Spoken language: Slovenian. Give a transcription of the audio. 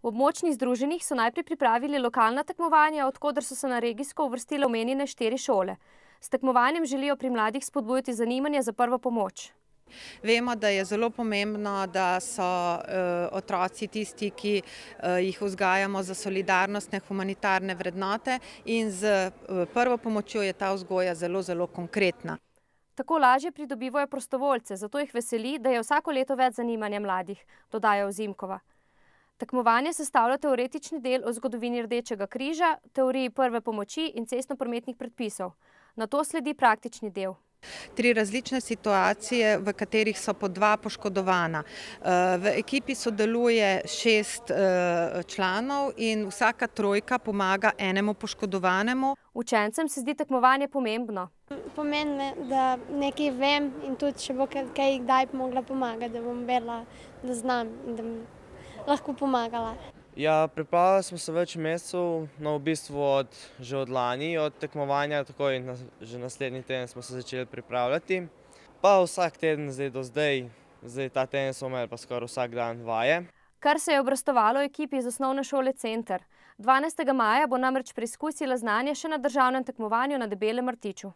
V območnih združenjih so najprej pripravili lokalna tekmovanja, od koder so se na regijsko uvrstile omenjene 4 šole. S tekmovanjem želijo pri mladih spodbujati zanimanje za prvo pomoč. Vemo, da je zelo pomembno, da so otroci tisti, ki jih vzgajamo za solidarnostne, humanitarne vrednote, in z prvo pomočjo je ta vzgoja zelo, zelo konkretna. Tako lažje pridobivajo prostovoljce, zato jih veseli, da je vsako leto več zanimanja mladih, dodaja Ozimkova. Tekmovanje sestavlja teoretični del o zgodovini Rdečega križa, teoriji prve pomoči in cestnoprometnih predpisov. Nato sledi praktični del. 3 različne situacije, v katerih so po 2 poškodovana. V ekipi sodeluje 6 članov in vsaka trojka pomaga enemu poškodovanemu. Učencem se zdi tekmovanje pomembno. Pomeni, da nekaj vem in tudi, če bo kaj kdaj mogla pomagati, da bom vedela, da znam in da bom lahko pomagala. Ja, pripravljali smo se več mesecev, no v bistvu že od lani, od tekmovanja, takoj že naslednji teden smo se začeli pripravljati. Pa vsak teden do zdaj ta teden smo imeli pa skoraj vsak dan vaje. Kar se je obrestovalo ekipi iz osnovne šole Center. 12. maja bo namreč preizkusila znanje še na državnem tekmovanju na Debelem rtiču.